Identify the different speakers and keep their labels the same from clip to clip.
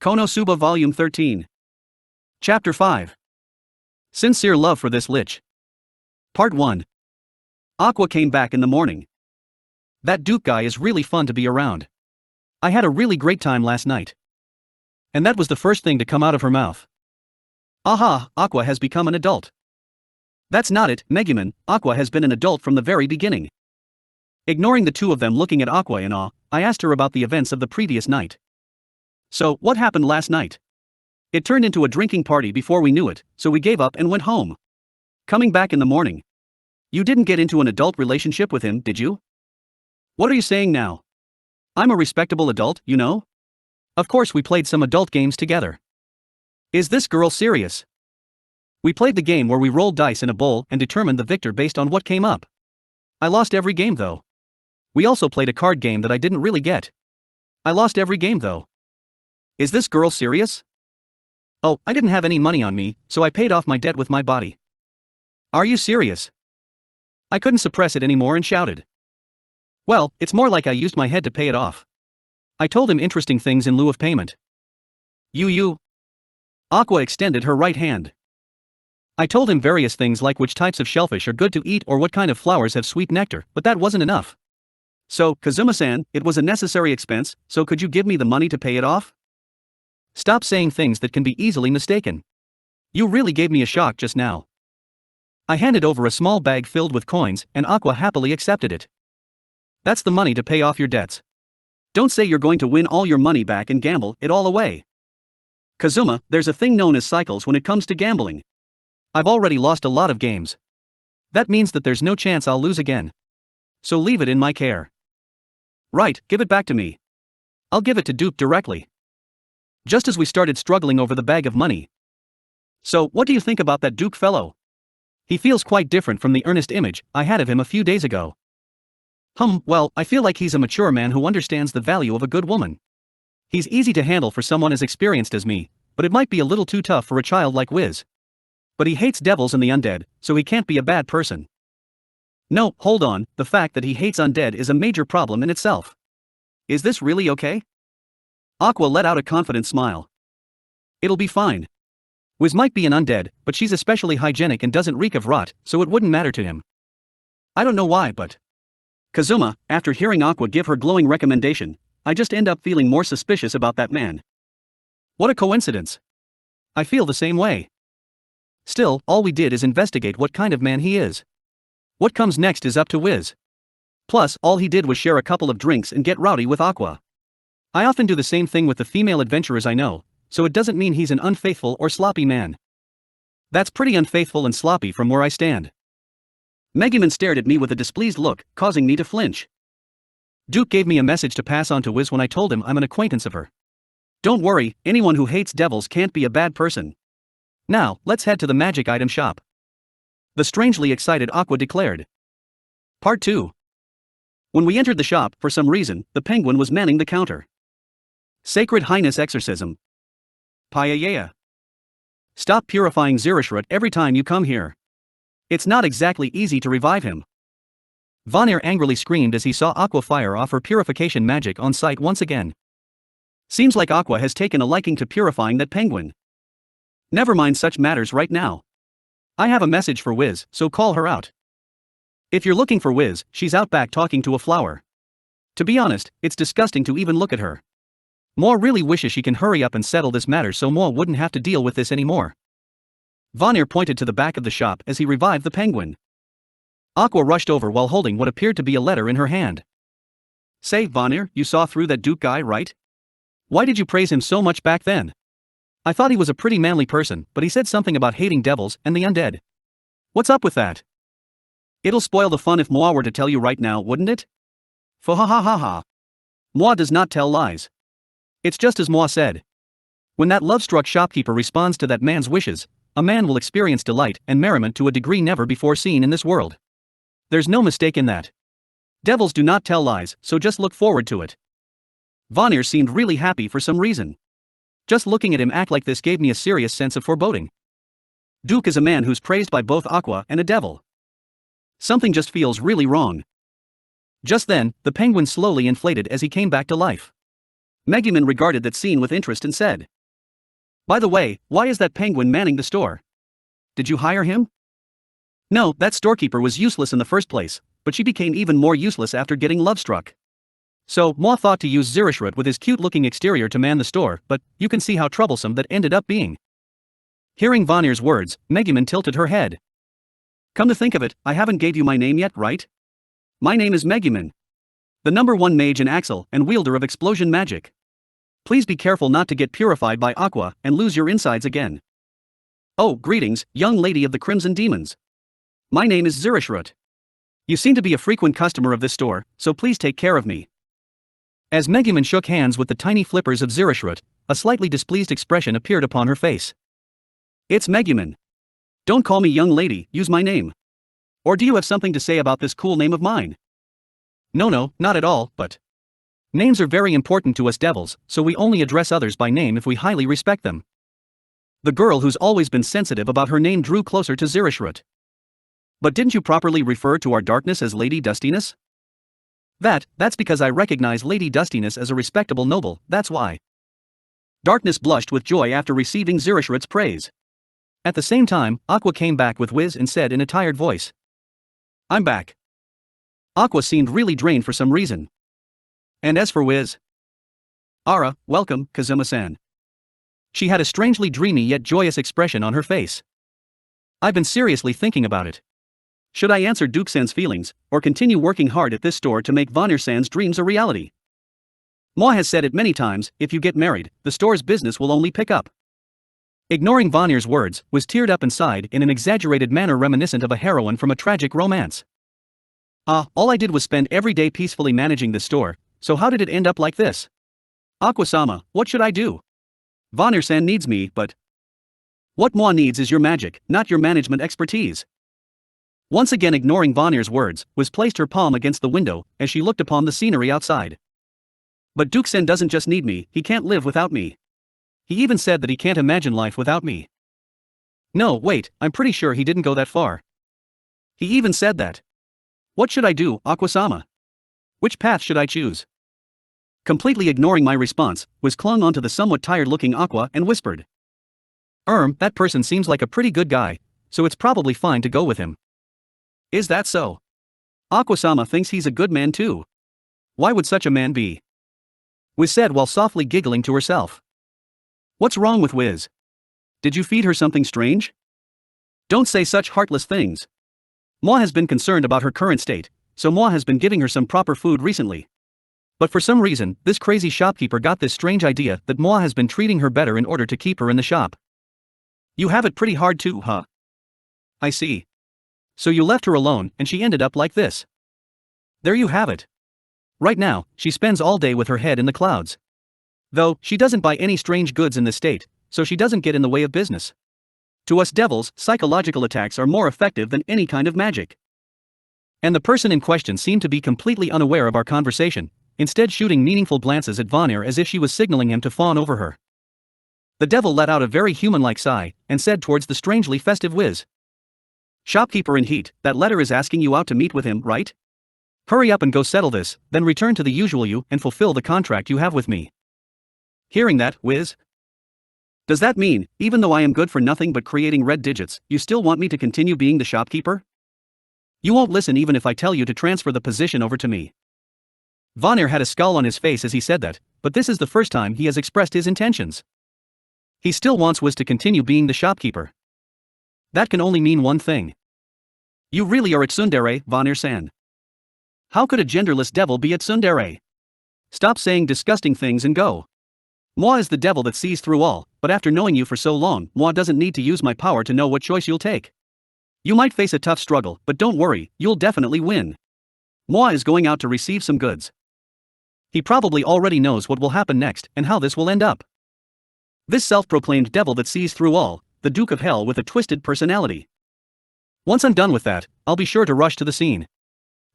Speaker 1: Konosuba Volume 13. Chapter 5. Sincere Love for This Lich. Part 1. Aqua came back in the morning. That Duke guy is really fun to be around. I had a really great time last night. And that was the first thing to come out of her mouth. Aha, Aqua has become an adult. That's not it, Megumin, Aqua has been an adult from the very beginning. Ignoring the two of them looking at Aqua in awe, I asked her about the events of the previous night. So, what happened last night? It turned into a drinking party before we knew it, so we gave up and went home. Coming back in the morning. You didn't get into an adult relationship with him, did you? What are you saying now? I'm a respectable adult, you know? Of course we played some adult games together. Is this girl serious? We played the game where we rolled dice in a bowl and determined the victor based on what came up. I lost every game though. We also played a card game that I didn't really get. I lost every game though. Is this girl serious? Oh, I didn't have any money on me, so I paid off my debt with my body. Are you serious? I couldn't suppress it anymore and shouted. Well, it's more like I used my head to pay it off. I told him interesting things in lieu of payment. You. Aqua extended her right hand. I told him various things like which types of shellfish are good to eat or what kind of flowers have sweet nectar, but that wasn't enough. So, Kazuma-san, it was a necessary expense, so could you give me the money to pay it off? Stop saying things that can be easily mistaken. You really gave me a shock just now. I handed over a small bag filled with coins, and Aqua happily accepted it. That's the money to pay off your debts. Don't say you're going to win all your money back and gamble it all away. Kazuma, there's a thing known as cycles when it comes to gambling. I've already lost a lot of games. That means that there's no chance I'll lose again. So leave it in my care. Right, give it back to me. I'll give it to Duke directly. Just as we started struggling over the bag of money. So, what do you think about that Duke fellow? He feels quite different from the earnest image I had of him a few days ago. Well, I feel like he's a mature man who understands the value of a good woman. He's easy to handle for someone as experienced as me, but it might be a little too tough for a child like Wiz. But he hates devils and the undead, so he can't be a bad person. No, hold on, the fact that he hates undead is a major problem in itself. Is this really okay? Aqua let out a confident smile. It'll be fine. Wiz might be an undead, but she's especially hygienic and doesn't reek of rot, so it wouldn't matter to him. I don't know why, but... Kazuma, after hearing Aqua give her glowing recommendation, I just end up feeling more suspicious about that man. What a coincidence. I feel the same way. Still, all we did is investigate what kind of man he is. What comes next is up to Wiz. Plus, all he did was share a couple of drinks and get rowdy with Aqua. I often do the same thing with the female adventurers I know, so it doesn't mean he's an unfaithful or sloppy man. That's pretty unfaithful and sloppy from where I stand. Megumin stared at me with a displeased look, causing me to flinch. Duke gave me a message to pass on to Wiz when I told him I'm an acquaintance of her. Don't worry, anyone who hates devils can't be a bad person. Now, let's head to the magic item shop. The strangely excited Aqua declared. Part 2. When we entered the shop, for some reason, the penguin was manning the counter. Sacred Highness Exorcism. Payayaya. Stop purifying Zirashrut every time you come here. It's not exactly easy to revive him. Vanir angrily screamed as he saw Aqua fire off her purification magic on sight once again. Seems like Aqua has taken a liking to purifying that penguin. Never mind such matters right now. I have a message for Wiz, so call her out. If you're looking for Wiz, she's out back talking to a flower. To be honest, it's disgusting to even look at her. Moa really wishes she can hurry up and settle this matter so Moa wouldn't have to deal with this anymore. Vanir pointed to the back of the shop as he revived the penguin. Aqua rushed over while holding what appeared to be a letter in her hand. Say, Vanir, you saw through that Duke guy, right? Why did you praise him so much back then? I thought he was a pretty manly person, but he said something about hating devils and the undead. What's up with that? It'll spoil the fun if Moa were to tell you right now, wouldn't it? Fa-ha-ha-ha-ha. Moa does not tell lies. It's just as Moa said. When that love-struck shopkeeper responds to that man's wishes, a man will experience delight and merriment to a degree never before seen in this world. There's no mistake in that. Devils do not tell lies, so just look forward to it. Vanir seemed really happy for some reason. Just looking at him act like this gave me a serious sense of foreboding. Duke is a man who's praised by both Aqua and a devil. Something just feels really wrong. Just then, the penguin slowly inflated as he came back to life. Megumin regarded that scene with interest and said, By the way, why is that penguin manning the store? Did you hire him? No, that storekeeper was useless in the first place, but she became even more useless after getting love-struck. So, Moi thought to use Zirishroot with his cute-looking exterior to man the store, but you can see how troublesome that ended up being. Hearing Vanir's words, Megumin tilted her head. Come to think of it, I haven't gave you my name yet, right? My name is Megumin. The #1 mage in Axel and wielder of explosion magic. Please be careful not to get purified by aqua and lose your insides again. Oh, greetings, young lady of the Crimson Demons. My name is Zirishroot. You seem to be a frequent customer of this store, so please take care of me. As Megumin shook hands with the tiny flippers of Zirishroot, a slightly displeased expression appeared upon her face. It's Megumin. Don't call me young lady, use my name. Or do you have something to say about this cool name of mine? No, not at all, but names are very important to us devils, so we only address others by name if we highly respect them. The girl who's always been sensitive about her name drew closer to Zirishroot. But didn't you properly refer to our darkness as Lady Dustiness? That's because I recognize Lady Dustiness as a respectable noble, that's why. Darkness blushed with joy after receiving Zirishroot's praise. At the same time, Aqua came back with Wiz and said in a tired voice. I'm back. Aqua seemed really drained for some reason. And as for Wiz? Ara, welcome, Kazuma-san. She had a strangely dreamy yet joyous expression on her face. I've been seriously thinking about it. Should I answer Duke-san's feelings, or continue working hard at this store to make Vanir-san's dreams a reality? Moi has said it many times, if you get married, the store's business will only pick up. Ignoring Vanir's words, Wiz teared up and sighed in an exaggerated manner reminiscent of a heroine from a tragic romance. All I did was spend every day peacefully managing this store, so how did it end up like this? Aqua-sama, what should I do? Vanir-san needs me, but what Moi needs is your magic, not your management expertise. Once again ignoring Vanir's words, Wiz placed her palm against the window as she looked upon the scenery outside. But Duke-san doesn't just need me, he can't live without me. He even said that he can't imagine life without me. No, wait, I'm pretty sure he didn't go that far. He even said that. What should I do, Aqua-sama? Which path should I choose? Completely ignoring my response, Wiz clung onto the somewhat tired-looking Aqua and whispered. That person seems like a pretty good guy, so it's probably fine to go with him. Is that so? Aqua-sama thinks he's a good man too. Why would such a man be? Wiz said while softly giggling to herself. What's wrong with Wiz? Did you feed her something strange? Don't say such heartless things. Moi has been concerned about her current state, so Moi has been giving her some proper food recently. But for some reason, this crazy shopkeeper got this strange idea that Moi has been treating her better in order to keep her in the shop. You have it pretty hard too, huh? I see. So you left her alone and she ended up like this. There you have it. Right now, she spends all day with her head in the clouds. Though, she doesn't buy any strange goods in this state, so she doesn't get in the way of business. To us devils, psychological attacks are more effective than any kind of magic. And the person in question seemed to be completely unaware of our conversation, instead shooting meaningful glances at Vanir as if she was signaling him to fawn over her. The devil let out a very human-like sigh, and said towards the strangely festive Wiz. Shopkeeper in heat, that letter is asking you out to meet with him, right? Hurry up and go settle this, then return to the usual you and fulfill the contract you have with me. Hearing that, Wiz? Does that mean, even though I am good for nothing but creating red digits, you still want me to continue being the shopkeeper? You won't listen even if I tell you to transfer the position over to me. Vanir had a scowl on his face as he said that, but this is the first time he has expressed his intentions. He still wants Wiz to continue being the shopkeeper. That can only mean one thing. You really are a tsundere, Vanir-san. How could a genderless devil be a tsundere? Stop saying disgusting things and go. Moi is the devil that sees through all, but after knowing you for so long, Moi doesn't need to use my power to know what choice you'll take. You might face a tough struggle, but don't worry, you'll definitely win. Moi is going out to receive some goods. He probably already knows what will happen next and how this will end up. This self-proclaimed devil that sees through all, the Duke of Hell with a twisted personality. Once I'm done with that, I'll be sure to rush to the scene.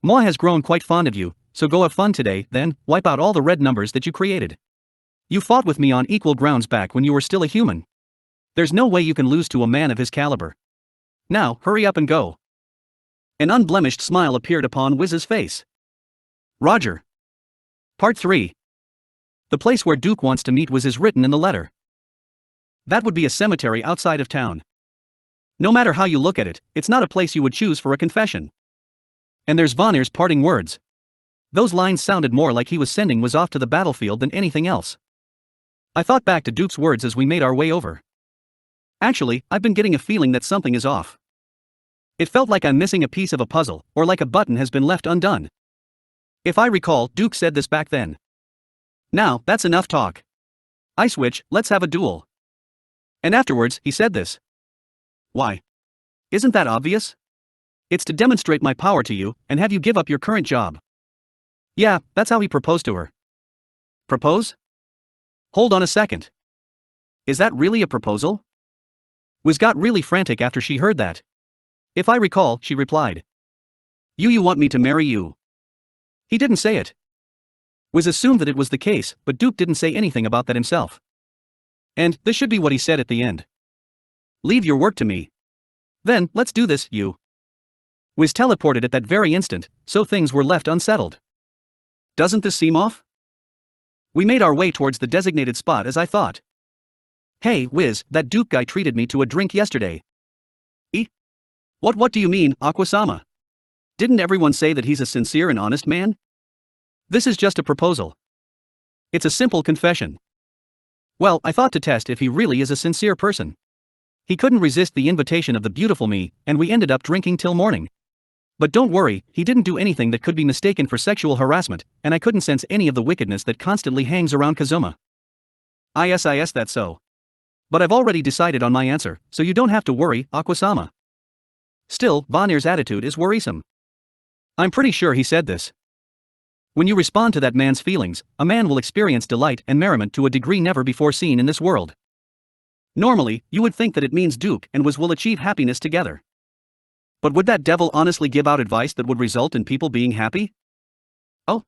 Speaker 1: Moi has grown quite fond of you, so go have fun today, then, wipe out all the red numbers that you created. You fought with me on equal grounds back when you were still a human. There's no way you can lose to a man of his caliber. Now, hurry up and go. An unblemished smile appeared upon Wiz's face. Roger. Part 3. The place where Duke wants to meet Wiz is written in the letter. That would be a cemetery outside of town. No matter how you look at it, it's not a place you would choose for a confession. And there's Vanir's parting words. Those lines sounded more like he was sending Wiz off to the battlefield than anything else. I thought back to Duke's words as we made our way over. Actually, I've been getting a feeling that something is off. It felt like I'm missing a piece of a puzzle, or like a button has been left undone. If I recall, Duke said this back then. Now, that's enough talk. Ice Witch, let's have a duel. And afterwards, he said this. Why? Isn't that obvious? It's to demonstrate my power to you, and have you give up your current job. Yeah, that's how he proposed to her. Propose? Hold on a second. Is that really a proposal? Wiz got really frantic after she heard that. If I recall, she replied. You want me to marry you? He didn't say it. Wiz assumed that it was the case, but Duke didn't say anything about that himself. And this should be what he said at the end. Leave your work to me. Then, let's do this, you. Wiz teleported at that very instant, so things were left unsettled. Doesn't this seem off? We made our way towards the designated spot as I thought. Hey, Wiz, that Duke guy treated me to a drink yesterday. What do you mean, Aquasama? Didn't everyone say that he's a sincere and honest man? This is just a proposal. It's a simple confession. Well, I thought to test if he really is a sincere person. He couldn't resist the invitation of the beautiful me, and we ended up drinking till morning. But don't worry, he didn't do anything that could be mistaken for sexual harassment, and I couldn't sense any of the wickedness that constantly hangs around Kazuma. Is that so? But I've already decided on my answer, so you don't have to worry, Aquasama. Still, Vanir's attitude is worrisome. I'm pretty sure he said this. When you respond to that man's feelings, a man will experience delight and merriment to a degree never before seen in this world. Normally, you would think that it means Duke and Wiz will achieve happiness together. But would that devil honestly give out advice that would result in people being happy? Oh.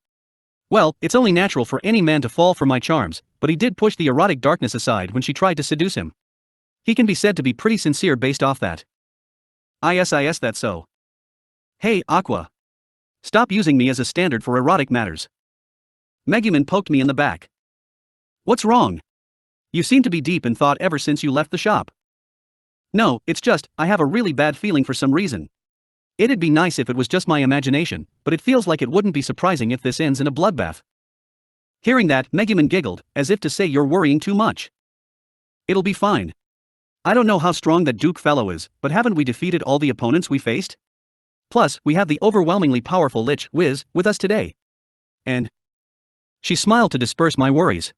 Speaker 1: Well, it's only natural for any man to fall for my charms, but he did push the erotic darkness aside when she tried to seduce him. He can be said to be pretty sincere based off that. Is that so? Hey, Aqua. Stop using me as a standard for erotic matters. Megumin poked me in the back. What's wrong? You seem to be deep in thought ever since you left the shop. No, it's just, I have a really bad feeling for some reason. It'd be nice if it was just my imagination, but it feels like it wouldn't be surprising if this ends in a bloodbath. Hearing that, Megumin giggled, as if to say you're worrying too much. It'll be fine. I don't know how strong that Duke fellow is, but haven't we defeated all the opponents we faced? Plus, we have the overwhelmingly powerful Lich, Wiz, with us today. And she smiled to disperse my worries.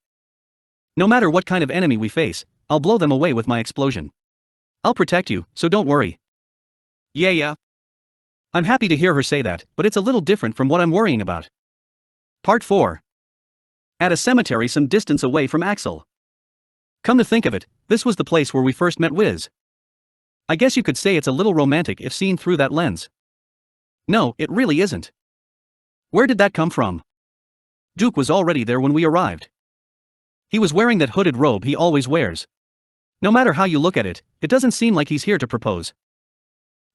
Speaker 1: No matter what kind of enemy we face, I'll blow them away with my explosion. I'll protect you, so don't worry. Yeah. I'm happy to hear her say that, but it's a little different from what I'm worrying about. Part 4. At a cemetery some distance away from Axel. Come to think of it, this was the place where we first met Wiz. I guess you could say it's a little romantic if seen through that lens. No, it really isn't. Where did that come from? Duke was already there when we arrived. He was wearing that hooded robe he always wears. No matter how you look at it, it doesn't seem like he's here to propose.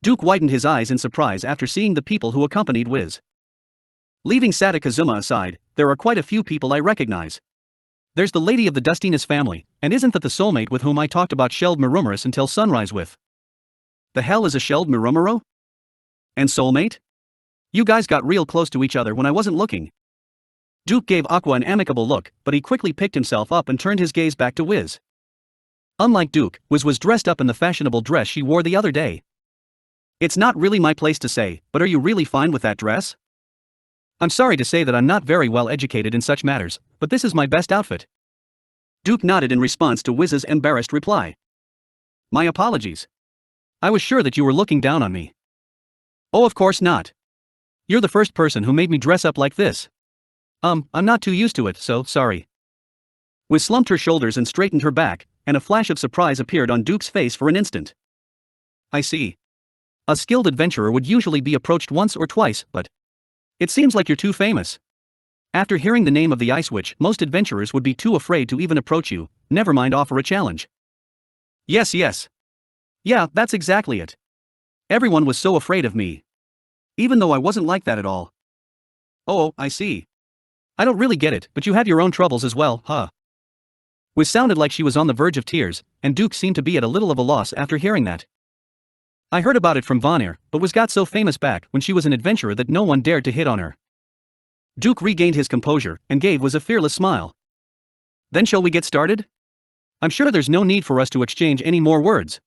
Speaker 1: Duke widened his eyes in surprise after seeing the people who accompanied Wiz. Leaving Sata Kazuma aside, there are quite a few people I recognize. There's the lady of the Dustinus family, and isn't that the soulmate with whom I talked about Shelled Mirumaris until sunrise with? The hell is a Shelled Mirumaro? And soulmate? You guys got real close to each other when I wasn't looking. Duke gave Aqua an amicable look, but he quickly picked himself up and turned his gaze back to Wiz. Unlike Duke, Wiz was dressed up in the fashionable dress she wore the other day. It's not really my place to say, but are you really fine with that dress? I'm sorry to say that I'm not very well educated in such matters, but this is my best outfit. Duke nodded in response to Wiz's embarrassed reply. My apologies. I was sure that you were looking down on me. Oh, of course not. You're the first person who made me dress up like this. I'm not too used to it, so sorry. Wiz slumped her shoulders and straightened her back, and a flash of surprise appeared on Duke's face for an instant. I see. A skilled adventurer would usually be approached once or twice, but it seems like you're too famous. After hearing the name of the Ice Witch, most adventurers would be too afraid to even approach you, never mind offer a challenge. Yes. Yeah, that's exactly it. Everyone was so afraid of me. Even though I wasn't like that at all. Oh, I see. I don't really get it, but you have your own troubles as well, huh? Wiz sounded like she was on the verge of tears, and Duke seemed to be at a little of a loss after hearing that. I heard about it from Vanir, but Wiz got so famous back when she was an adventurer that no one dared to hit on her. Duke regained his composure and gave Wiz a fearless smile. Then shall we get started? I'm sure there's no need for us to exchange any more words.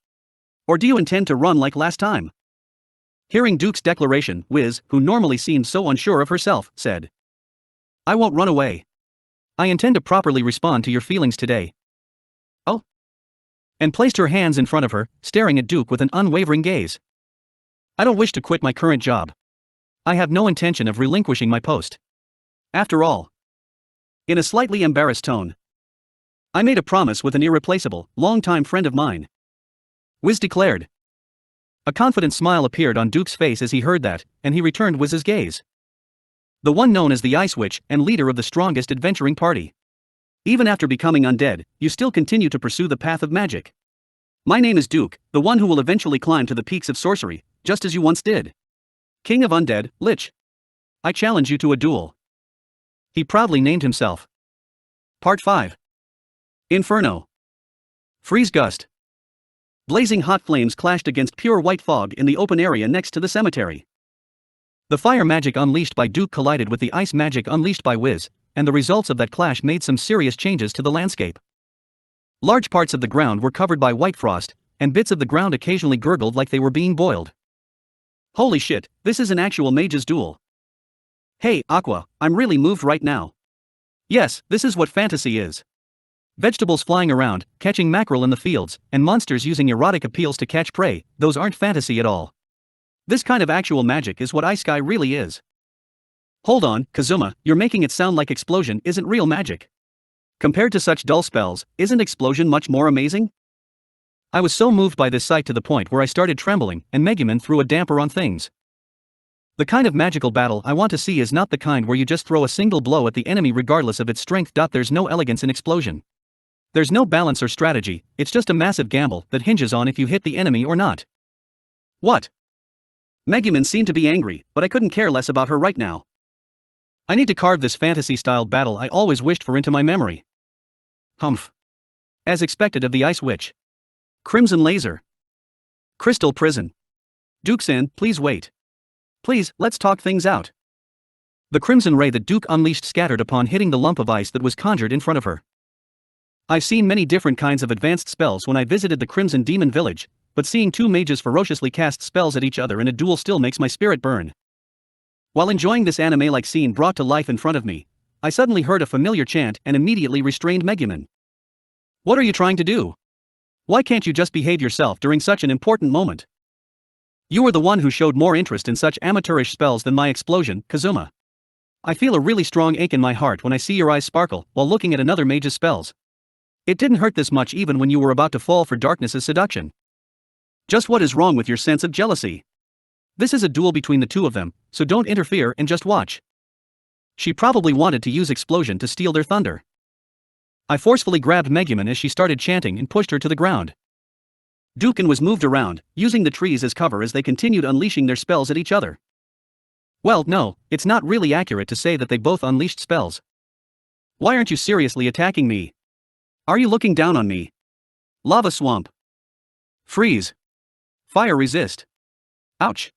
Speaker 1: Or do you intend to run like last time? Hearing Duke's declaration, Wiz, who normally seemed so unsure of herself, said, I won't run away. I intend to properly respond to your feelings today. Oh? And placed her hands in front of her, staring at Duke with an unwavering gaze. I don't wish to quit my current job. I have no intention of relinquishing my post. After all. In a slightly embarrassed tone. I made a promise with an irreplaceable, long-time friend of mine. Wiz declared. A confident smile appeared on Duke's face as he heard that, and he returned Wiz's gaze. The one known as the Ice Witch and leader of the strongest adventuring party. Even after becoming undead, you still continue to pursue the path of magic. My name is Duke, the one who will eventually climb to the peaks of sorcery, just as you once did. King of Undead, Lich. I challenge you to a duel. He proudly named himself. Part 5. Inferno. Freeze gust. Blazing hot flames clashed against pure white fog in the open area next to the cemetery. The fire magic unleashed by Duke collided with the ice magic unleashed by Wiz, and the results of that clash made some serious changes to the landscape. Large parts of the ground were covered by white frost, and bits of the ground occasionally gurgled like they were being boiled. Holy shit, this is an actual mage's duel. Hey, Aqua, I'm really moved right now. Yes, this is what fantasy is. Vegetables flying around, catching mackerel in the fields, and monsters using erotic appeals to catch prey, those aren't fantasy at all. This kind of actual magic is what Ice Sky really is. Hold on, Kazuma, you're making it sound like explosion isn't real magic. Compared to such dull spells, isn't explosion much more amazing? I was so moved by this sight to the point where I started trembling, and Megumin threw a damper on things. The kind of magical battle I want to see is not the kind where you just throw a single blow at the enemy regardless of its strength. There's no elegance in explosion. There's no balance or strategy, it's just a massive gamble that hinges on if you hit the enemy or not. What? Megumin seemed to be angry, but I couldn't care less about her right now. I need to carve this fantasy-styled battle I always wished for into my memory. Humph. As expected of the Ice Witch. Crimson Laser. Crystal Prison. Duke-san, please wait. Please, let's talk things out. The crimson ray that Duke unleashed scattered upon hitting the lump of ice that was conjured in front of her. I've seen many different kinds of advanced spells when I visited the Crimson Demon Village, but seeing two mages ferociously cast spells at each other in a duel still makes my spirit burn. While enjoying this anime-like scene brought to life in front of me, I suddenly heard a familiar chant and immediately restrained Megumin. What are you trying to do? Why can't you just behave yourself during such an important moment? You were the one who showed more interest in such amateurish spells than my explosion, Kazuma. I feel a really strong ache in my heart when I see your eyes sparkle while looking at another mage's spells. It didn't hurt this much even when you were about to fall for darkness's seduction. Just what is wrong with your sense of jealousy? This is a duel between the two of them, so don't interfere and just watch. She probably wanted to use explosion to steal their thunder. I forcefully grabbed Megumin as she started chanting and pushed her to the ground. Dukin was moved around, using the trees as cover as they continued unleashing their spells at each other. Well, no, it's not really accurate to say that they both unleashed spells. Why aren't you seriously attacking me? Are you looking down on me? Lava swamp. Freeze. Fire resist. Ouch.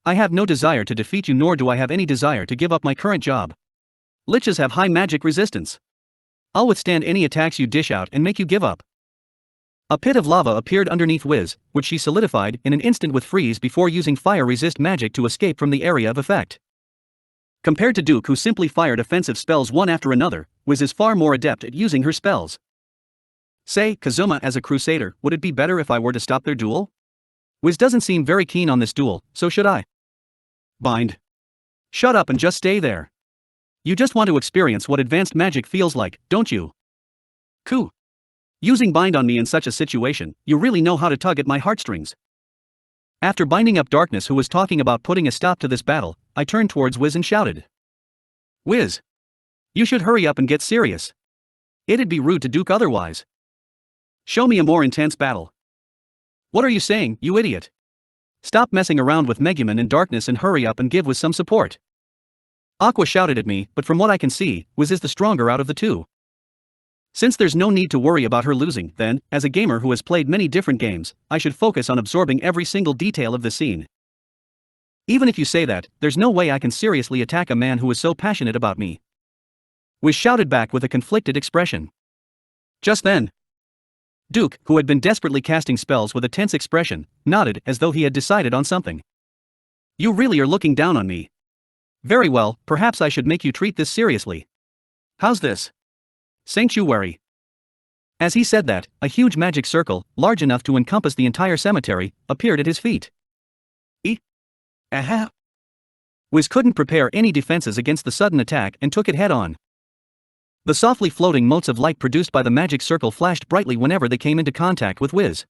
Speaker 1: I have no desire to defeat you, nor do I have any desire to give up my current job. Liches have high magic resistance. I'll withstand any attacks you dish out and make you give up. A pit of lava appeared underneath Wiz, which she solidified in an instant with freeze before using fire resist magic to escape from the area of effect. Compared to Duke, who simply fired offensive spells one after another, Wiz is far more adept at using her spells. Say, Kazuma, as a crusader, would it be better if I were to stop their duel? Wiz doesn't seem very keen on this duel, so should I? Bind. Shut up and just stay there. You just want to experience what advanced magic feels like, don't you? Cool. Using bind on me in such a situation, you really know how to tug at my heartstrings. After binding up Darkness, who was talking about putting a stop to this battle, I turned towards Wiz and shouted. Wiz. You should hurry up and get serious. It'd be rude to Duke otherwise. Show me a more intense battle. What are you saying, you idiot? Stop messing around with Megumin and Darkness and hurry up and give Wiz some support. Aqua shouted at me, but from what I can see, Wiz is the stronger out of the two. Since there's no need to worry about her losing, then, as a gamer who has played many different games, I should focus on absorbing every single detail of the scene. Even if you say that, there's no way I can seriously attack a man who is so passionate about me. Wiz shouted back with a conflicted expression. Just then, Duke, who had been desperately casting spells with a tense expression, nodded as though he had decided on something. You really are looking down on me. Very well, perhaps I should make you treat this seriously. How's this? Sanctuary. As he said that, a huge magic circle, large enough to encompass the entire cemetery, appeared at his feet. Aha! Wiz couldn't prepare any defenses against the sudden attack and took it head-on. The softly floating motes of light produced by the magic circle flashed brightly whenever they came into contact with Wiz.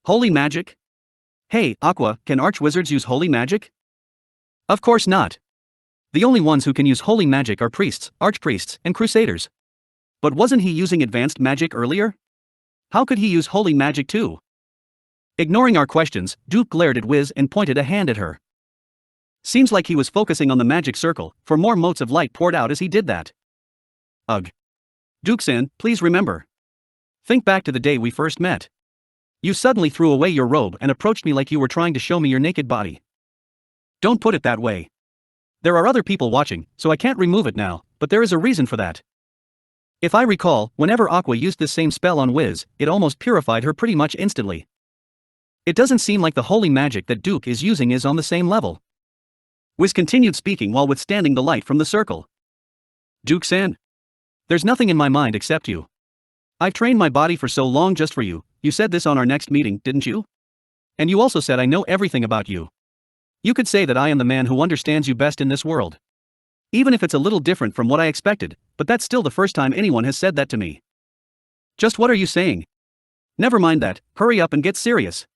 Speaker 1: Holy magic? Hey, Aqua, can archwizards use holy magic? Of course not. The only ones who can use holy magic are priests, archpriests, and crusaders. But wasn't he using advanced magic earlier? How could he use holy magic too? Ignoring our questions, Duke glared at Wiz and pointed a hand at her. Seems like he was focusing on the magic circle, for more motes of light poured out as he did that. Ugh. Duke-san, please remember. Think back to the day we first met. You suddenly threw away your robe and approached me like you were trying to show me your naked body. Don't put it that way. There are other people watching, so I can't remove it now, but there is a reason for that. If I recall, whenever Aqua used this same spell on Wiz, it almost purified her pretty much instantly. It doesn't seem like the holy magic that Duke is using is on the same level. Wiz continued speaking while withstanding the light from the circle. Duke-san. There's nothing in my mind except you. I've trained my body for so long just for you. You said this on our next meeting, didn't you? And you also said I know everything about you. You could say that I am the man who understands you best in this world. Even if it's a little different from what I expected, but that's still the first time anyone has said that to me. Just what are you saying? Never mind that, hurry up and get serious.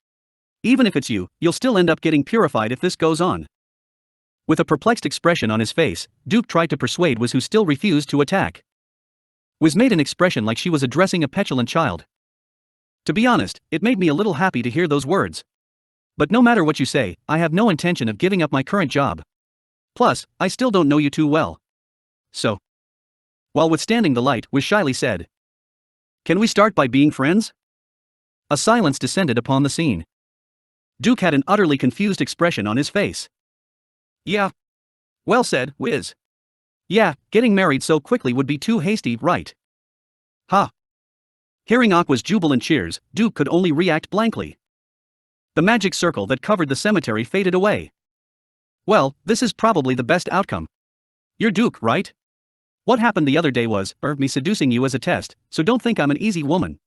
Speaker 1: Even if it's you, you'll still end up getting purified if this goes on. With a perplexed expression on his face, Duke tried to persuade Wiz, who still refused to attack. Wiz made an expression like she was addressing a petulant child. To be honest, it made me a little happy to hear those words. But no matter what you say, I have no intention of giving up my current job. Plus, I still don't know you too well. So. While withstanding the light, Wiz shyly said. Can we start by being friends? A silence descended upon the scene. Duke had an utterly confused expression on his face. Yeah. Well said, Wiz. Yeah, getting married so quickly would be too hasty, right? Ha. Hearing Aqua's jubilant cheers, Duke could only react blankly. The magic circle that covered the cemetery faded away. Well, this is probably the best outcome. You're Duke, right? What happened the other day was, me seducing you as a test, so don't think I'm an easy woman.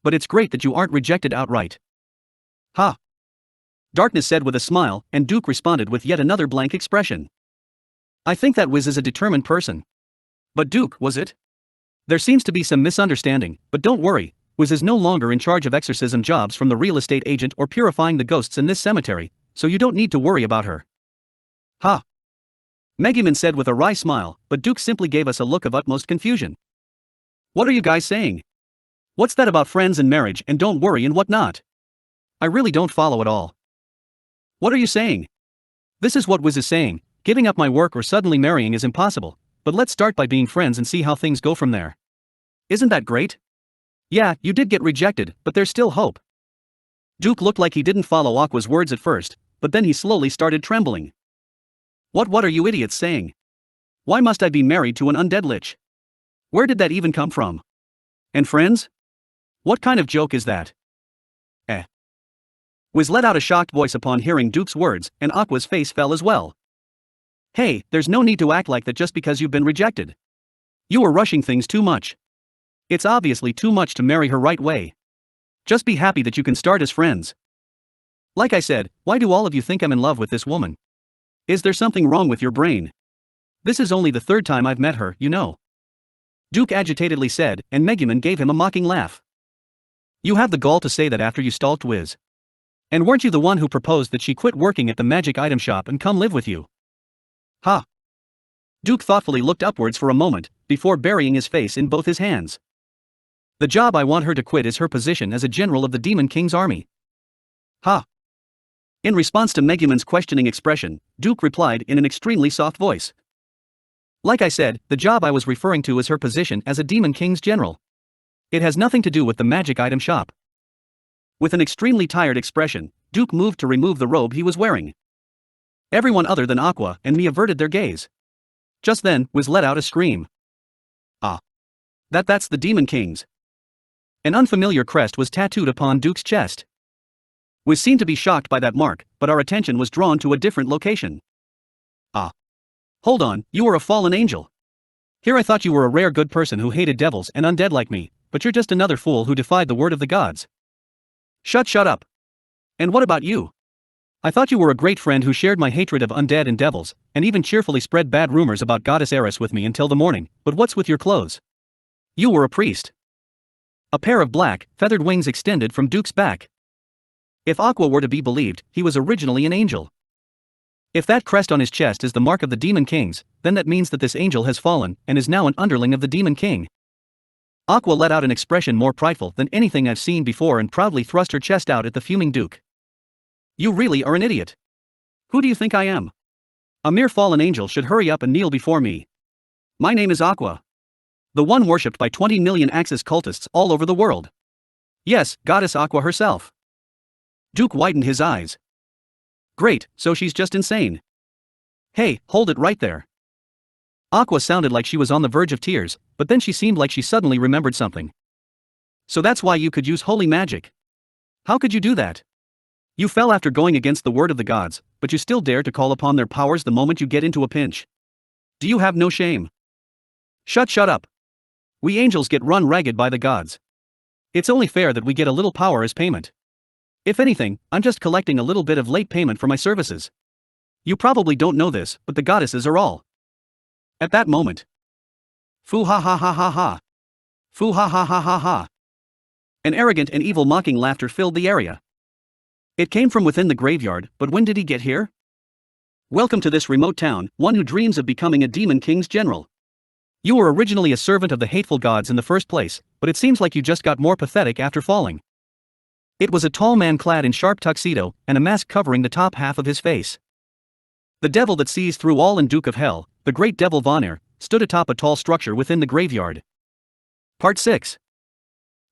Speaker 1: But it's great that you aren't rejected outright. Ha. Darkness said with a smile, and Duke responded with yet another blank expression. I think that Wiz is a determined person. But Duke, was it? There seems to be some misunderstanding, but don't worry, Wiz is no longer in charge of exorcism jobs from the real estate agent or purifying the ghosts in this cemetery, so you don't need to worry about her. Ha! Megumin said with a wry smile, but Duke simply gave us a look of utmost confusion. What are you guys saying? What's that about friends and marriage and don't worry and whatnot? I really don't follow at all. What are you saying? This is what Wiz is saying, giving up my work or suddenly marrying is impossible, but let's start by being friends and see how things go from there. Isn't that great? Yeah, you did get rejected, but there's still hope. Duke looked like he didn't follow Aqua's words at first, but then he slowly started trembling. What are you idiots saying? Why must I be married to an undead lich? Where did that even come from? And friends? What kind of joke is that? Wiz let out a shocked voice upon hearing Duke's words, and Aqua's face fell as well. Hey, there's no need to act like that just because you've been rejected. You are rushing things too much. It's obviously too much to marry her right way. Just be happy that you can start as friends. Like I said, why do all of you think I'm in love with this woman? Is there something wrong with your brain? This is only the third time I've met her, you know. Duke agitatedly said, and Megumin gave him a mocking laugh. You have the gall to say that after you stalked Wiz. And weren't you the one who proposed that she quit working at the magic item shop and come live with you? Ha! Duke thoughtfully looked upwards for a moment, before burying his face in both his hands. The job I want her to quit is her position as a general of the Demon King's army. Ha! In response to Megumin's questioning expression, Duke replied in an extremely soft voice. Like I said, the job I was referring to is her position as a Demon King's general. It has nothing to do with the magic item shop. With an extremely tired expression, Duke moved to remove the robe he was wearing. Everyone other than Aqua and me averted their gaze. Just then, Wiz let out a scream. Ah. That's the Demon King's. An unfamiliar crest was tattooed upon Duke's chest. Wiz seemed to be shocked by that mark, but our attention was drawn to a different location. Ah. Hold on, you were a fallen angel. Here I thought you were a rare good person who hated devils and undead like me, but you're just another fool who defied the word of the gods. Shut up. And what about you? I thought you were a great friend who shared my hatred of undead and devils, and even cheerfully spread bad rumors about Goddess Eris with me until the morning, but what's with your clothes? You were a priest. A pair of black, feathered wings extended from Duke's back. If Aqua were to be believed, he was originally an angel. If that crest on his chest is the mark of the Demon Kings, then that means that this angel has fallen and is now an underling of the Demon King. Aqua let out an expression more prideful than anything I've seen before and proudly thrust her chest out at the fuming Duke. You really are an idiot. Who do you think I am? A mere fallen angel should hurry up and kneel before me. My name is Aqua. The one worshipped by 20 million Axis cultists all over the world. Yes, Goddess Aqua herself. Duke widened his eyes. Great, so she's just insane. Hey, hold it right there. Aqua sounded like she was on the verge of tears, but then she seemed like she suddenly remembered something. So that's why you could use holy magic. How could you do that? You fell after going against the word of the gods, but you still dare to call upon their powers the moment you get into a pinch. Do you have no shame? Shut up. We angels get run ragged by the gods. It's only fair that we get a little power as payment. If anything, I'm just collecting a little bit of late payment for my services. You probably don't know this, but the goddesses are all. At that moment. Foo ha ha ha ha ha. Foo ha ha ha ha ha. An arrogant and evil mocking laughter filled the area. It came from within the graveyard, but when did he get here? Welcome to this remote town, one who dreams of becoming a Demon King's general. You were originally a servant of the hateful gods in the first place, but it seems like you just got more pathetic after falling. It was a tall man clad in sharp tuxedo, and a mask covering the top half of his face. The devil that sees through all and Duke of Hell, the great devil Vonir, stood atop a tall structure within the graveyard. Part 6.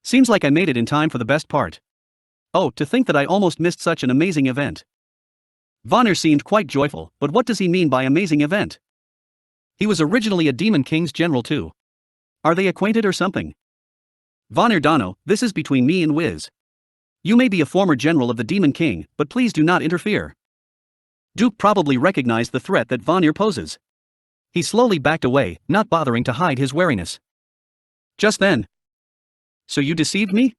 Speaker 1: Seems like I made it in time for the best part. Oh, to think that I almost missed such an amazing event. Vonir seemed quite joyful, but what does he mean by amazing event? He was originally a Demon King's general too. Are they acquainted or something? Vonir Dano, this is between me and Wiz. You may be a former general of the Demon King, but please do not interfere. Duke probably recognized the threat that Vonir poses. He slowly backed away, not bothering to hide his wariness. Just then. So you deceived me?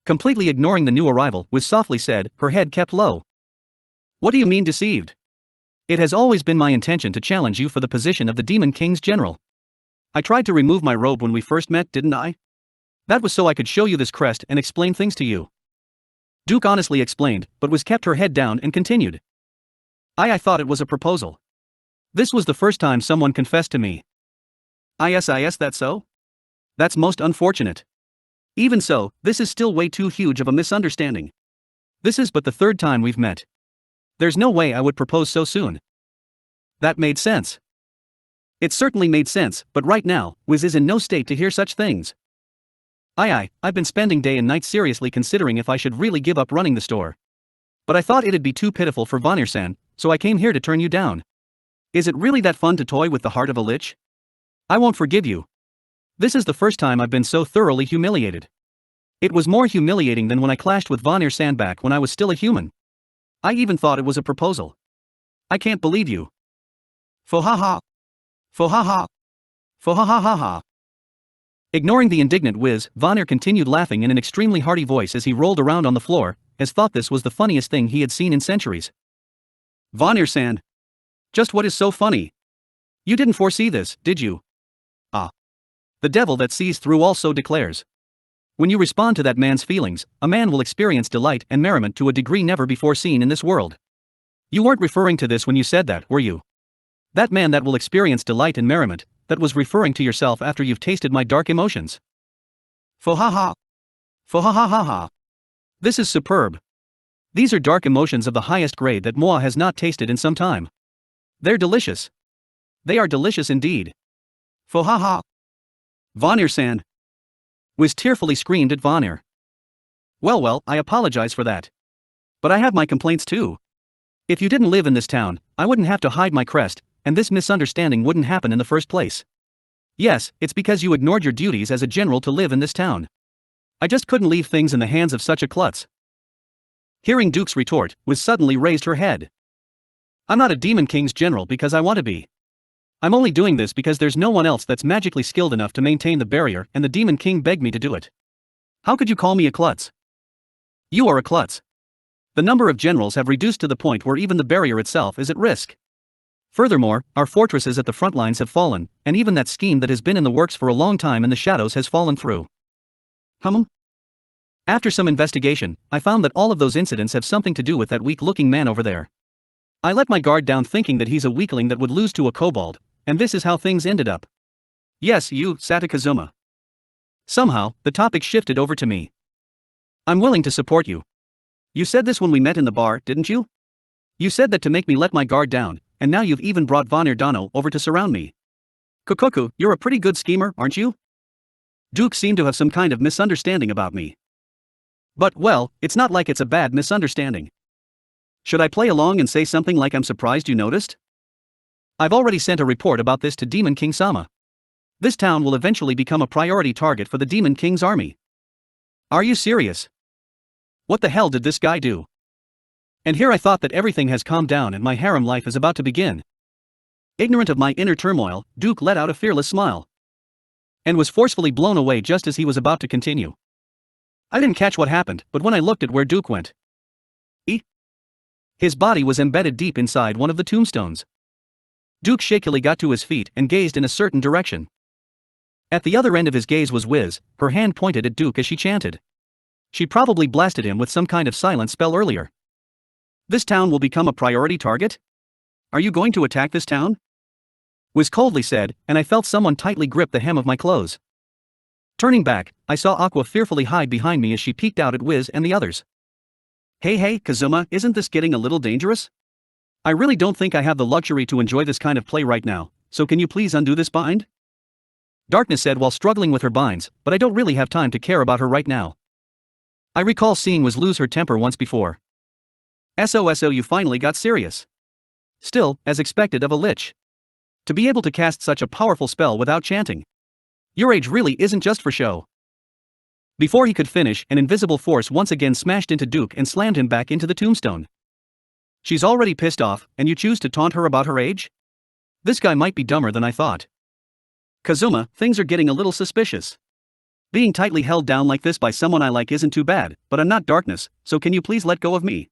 Speaker 1: Completely ignoring the new arrival, Wiz softly said, her head kept low. What do you mean deceived? It has always been my intention to challenge you for the position of the Demon King's general. I tried to remove my robe when we first met, didn't I? That was so I could show you this crest and explain things to you. Duke honestly explained, but Wiz kept her head down and continued. I thought it was a proposal. This was the first time someone confessed to me. Is that so? That's most unfortunate. Even so, this is still way too huge of a misunderstanding. This is but the third time we've met. There's no way I would propose so soon. That made sense. It certainly made sense, but right now, Wiz is in no state to hear such things. I've been spending day and night seriously considering if I should really give up running the store. But I thought it'd be too pitiful for Vonir-san, so I came here to turn you down. Is it really that fun to toy with the heart of a lich? I won't forgive you. This is the first time I've been so thoroughly humiliated. It was more humiliating than when I clashed with Vonir-san back when I was still a human. I even thought it was a proposal. I can't believe you. Fo ha ha. Fo ha ha. Fo ha ha ha ha. Ignoring the indignant Wiz, Vonir continued laughing in an extremely hearty voice as he rolled around on the floor, as thought this was the funniest thing he had seen in centuries. Vonir-san. Just what is so funny? You didn't foresee this, did you? Ah. The devil that sees through all so declares. When you respond to that man's feelings, a man will experience delight and merriment to a degree never before seen in this world. You weren't referring to this when you said that, were you? That man that will experience delight and merriment, that was referring to yourself after you've tasted my dark emotions. Fo ha ha. Fo ha ha ha ha. This is superb. These are dark emotions of the highest grade that Moi has not tasted in some time. They're delicious. They are delicious indeed. Fohaha. Vanir-san. Wiz tearfully screamed at Vanir. Well, I apologize for that. But I have my complaints too. If you didn't live in this town, I wouldn't have to hide my crest, and this misunderstanding wouldn't happen in the first place. Yes, it's because you ignored your duties as a general to live in this town. I just couldn't leave things in the hands of such a klutz. Hearing Duke's retort, Wiz suddenly raised her head. I'm not a Demon King's general because I want to be. I'm only doing this because there's no one else that's magically skilled enough to maintain the barrier, and the Demon King begged me to do it. How could you call me a klutz? You are a klutz. The number of generals have reduced to the point where even the barrier itself is at risk. Furthermore, our fortresses at the front lines have fallen, and even that scheme that has been in the works for a long time in the shadows has fallen through. After some investigation, I found that all of those incidents have something to do with that weak-looking man over there. I let my guard down thinking that he's a weakling that would lose to a kobold, and this is how things ended up. Yes, you, Satakazuma. Somehow, the topic shifted over to me. I'm willing to support you. You said this when we met in the bar, didn't you? You said that to make me let my guard down, and now you've even brought Vanir Dano over to surround me. Kokoku, you're a pretty good schemer, aren't you? Duke seemed to have some kind of misunderstanding about me. But, well, it's not like it's a bad misunderstanding. Should I play along and say something like I'm surprised you noticed? I've already sent a report about this to Demon King Sama. This town will eventually become a priority target for the Demon King's army. Are you serious? What the hell did this guy do? And here I thought that everything has calmed down and my harem life is about to begin. Ignorant of my inner turmoil, Duke let out a fearless smile. And was forcefully blown away just as he was about to continue. I didn't catch what happened, but when I looked at where Duke went, his body was embedded deep inside one of the tombstones. Duke shakily got to his feet and gazed in a certain direction. At the other end of his gaze was Wiz, her hand pointed at Duke as she chanted. She probably blasted him with some kind of silent spell earlier. This town will become a priority target? Are you going to attack this town? Wiz coldly said, and I felt someone tightly grip the hem of my clothes. Turning back, I saw Aqua fearfully hide behind me as she peeked out at Wiz and the others. Hey, Kazuma, isn't this getting a little dangerous? I really don't think I have the luxury to enjoy this kind of play right now, so can you please undo this bind? Darkness said while struggling with her binds, but I don't really have time to care about her right now. I recall seeing Wiz lose her temper once before. SOSO, you finally got serious. Still, as expected of a lich. To be able to cast such a powerful spell without chanting. Your age really isn't just for show. Before he could finish, an invisible force once again smashed into Duke and slammed him back into the tombstone. She's already pissed off, and you choose to taunt her about her age? This guy might be dumber than I thought. Kazuma, things are getting a little suspicious. Being tightly held down like this by someone I like isn't too bad, but I'm not darkness, so can you please let go of me?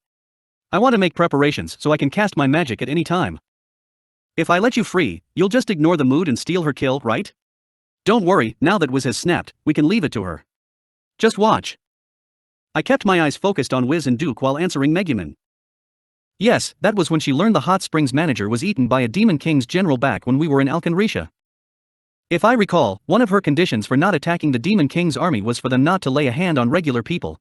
Speaker 1: I want to make preparations so I can cast my magic at any time. If I let you free, you'll just ignore the mood and steal her kill, right? Don't worry, now that Wiz has snapped, we can leave it to her. Just watch. I kept my eyes focused on Wiz and Duke while answering Megumin. Yes, that was when she learned the Hot Springs manager was eaten by a Demon King's general back when we were in Alcanrisha. If I recall, one of her conditions for not attacking the Demon King's army was for them not to lay a hand on regular people.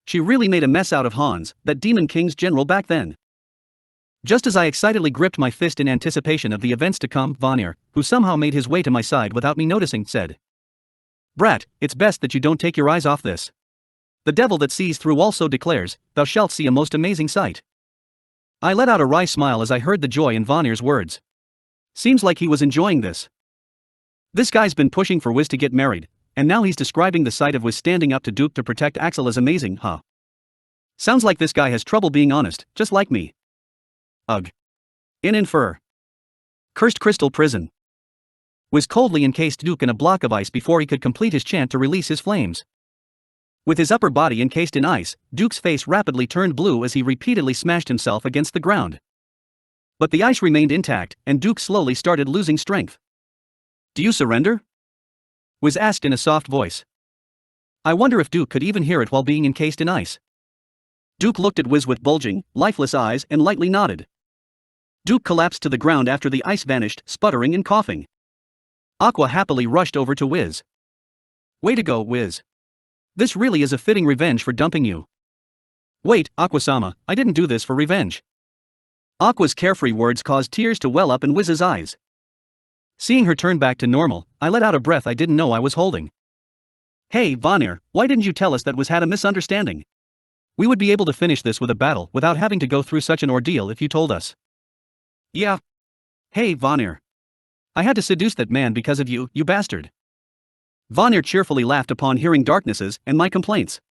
Speaker 1: She really made a mess out of Hans, that Demon King's general back then. Just as I excitedly gripped my fist in anticipation of the events to come, Vanir, who somehow made his way to my side without me noticing, said, Brat, it's best that you don't take your eyes off this. The devil that sees through also declares, thou shalt see a most amazing sight. I let out a wry smile as I heard the joy in Vanir's words. Seems like he was enjoying this. This guy's been pushing for Wiz to get married, and now he's describing the sight of Wiz standing up to Duke to protect Axel as amazing, huh? Sounds like this guy has trouble being honest, just like me. Ugh. In fur. Cursed crystal prison. Wiz coldly encased Duke in a block of ice before he could complete his chant to release his flames. With his upper body encased in ice, Duke's face rapidly turned blue as he repeatedly smashed himself against the ground. But the ice remained intact, and Duke slowly started losing strength. Do you surrender? Wiz asked in a soft voice. I wonder if Duke could even hear it while being encased in ice. Duke looked at Wiz with bulging, lifeless eyes and lightly nodded. Duke collapsed to the ground after the ice vanished, sputtering and coughing. Aqua happily rushed over to Wiz. Way to go, Wiz. This really is a fitting revenge for dumping you. Wait, Aqua-sama, I didn't do this for revenge. Aqua's carefree words caused tears to well up in Wiz's eyes. Seeing her turn back to normal, I let out a breath I didn't know I was holding. Hey, Vanir, why didn't you tell us that was had a misunderstanding? We would be able to finish this with a battle without having to go through such an ordeal if you told us. Yeah. Hey, Vanir. I had to seduce that man because of you, you bastard. Vanir cheerfully laughed upon hearing darknesses and my complaints.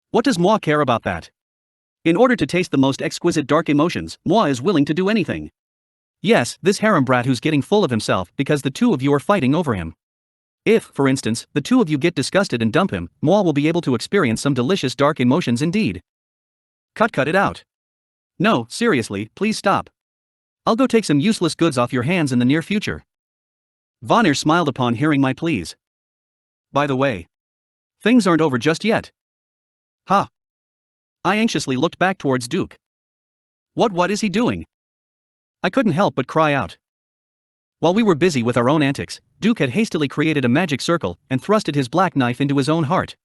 Speaker 1: What does moi care about that? In order to taste the most exquisite dark emotions, moi is willing to do anything. Yes, this harem brat who's getting full of himself because the two of you are fighting over him. If, for instance, the two of you get disgusted and dump him, moi will be able to experience some delicious dark emotions indeed. Cut it out. No, seriously, please stop. I'll go take some useless goods off your hands in the near future. Vanir smiled upon hearing my pleas. By the way, things aren't over just yet. Ha! I anxiously looked back towards Duke. What is he doing? I couldn't help but cry out. While we were busy with our own antics, Duke had hastily created a magic circle and thrusted his black knife into his own heart.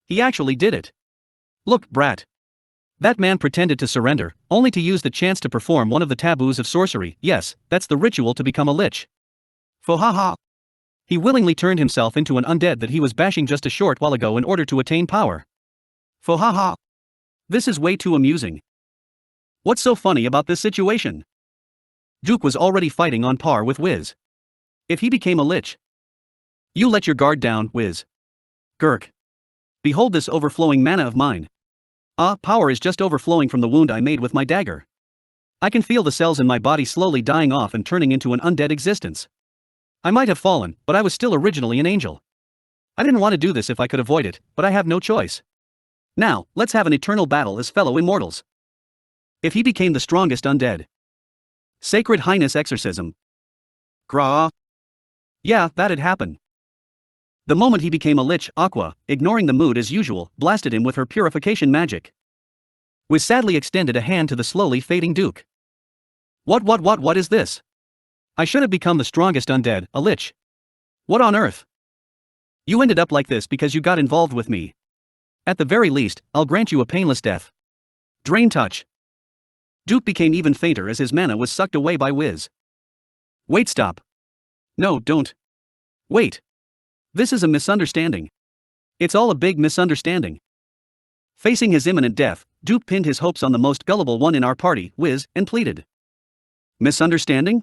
Speaker 1: He actually did it. Look, brat. That man pretended to surrender, only to use the chance to perform one of the taboos of sorcery. Yes, that's the ritual to become a lich. Fohaha. He willingly turned himself into an undead that he was bashing just a short while ago in order to attain power. Fohaha. This is way too amusing. What's so funny about this situation? Duke was already fighting on par with Wiz. If he became a lich. You let your guard down, Wiz. Gurk. Behold this overflowing mana of mine. Power is just overflowing from the wound I made with my dagger. I can feel the cells in my body slowly dying off and turning into an undead existence. I might have fallen, but I was still originally an angel. I didn't want to do this if I could avoid it, but I have no choice. Now, let's have an eternal battle as fellow immortals. If he became the strongest undead. Sacred Highness exorcism. Gra. Yeah, that'd happen. The moment he became a lich, Aqua, ignoring the mood as usual, blasted him with her purification magic. Wiz sadly extended a hand to the slowly fading Duke. What is this? I should have become the strongest undead, a lich. What on earth? You ended up like this because you got involved with me. At the very least, I'll grant you a painless death. Drain touch. Duke became even fainter as his mana was sucked away by Wiz. Wait, stop. No, don't. Wait. This is a misunderstanding. It's all a big misunderstanding. Facing his imminent death, Duke pinned his hopes on the most gullible one in our party, Wiz, and pleaded. Misunderstanding?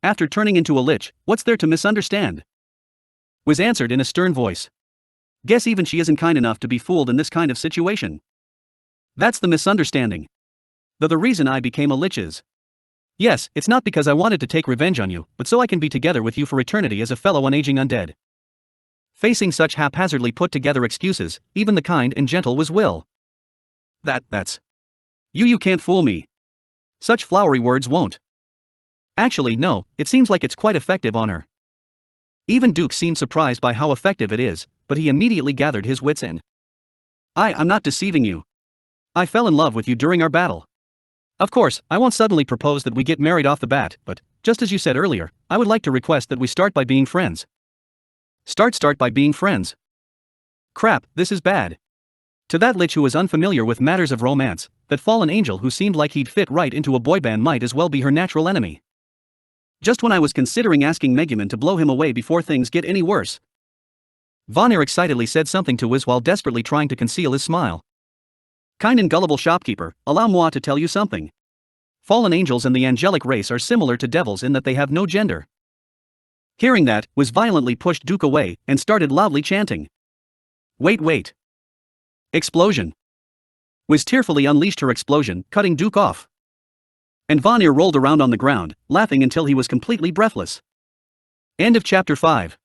Speaker 1: After turning into a lich, what's there to misunderstand? Wiz answered in a stern voice. Guess even she isn't kind enough to be fooled in this kind of situation. That's the misunderstanding. The reason I became a lich is. Yes, it's not because I wanted to take revenge on you, but so I can be together with you for eternity as a fellow unaging undead. Facing such haphazardly put together excuses, even the kind and gentle Wiz will. That's. You can't fool me. Such flowery words won't. Actually, no, it seems like it's quite effective on her. Even Duke seemed surprised by how effective it is, but he immediately gathered his wits in. I'm not deceiving you. I fell in love with you during our battle. Of course, I won't suddenly propose that we get married off the bat, but, just as you said earlier, I would like to request that we start by being friends. Start by being friends. Crap, this is bad. To that lich who was unfamiliar with matters of romance, that fallen angel who seemed like he'd fit right into a boy band might as well be her natural enemy. Just when I was considering asking Megumin to blow him away before things get any worse. Vanir excitedly said something to Wiz while desperately trying to conceal his smile. Kind and gullible shopkeeper, allow moi to tell you something. Fallen angels and the angelic race are similar to devils in that they have no gender. Hearing that, Wiz violently pushed Duke away and started loudly chanting. Wait. Explosion. Wiz tearfully unleashed her explosion, cutting Duke off. And Vanir rolled around on the ground, laughing until he was completely breathless. End of chapter 5.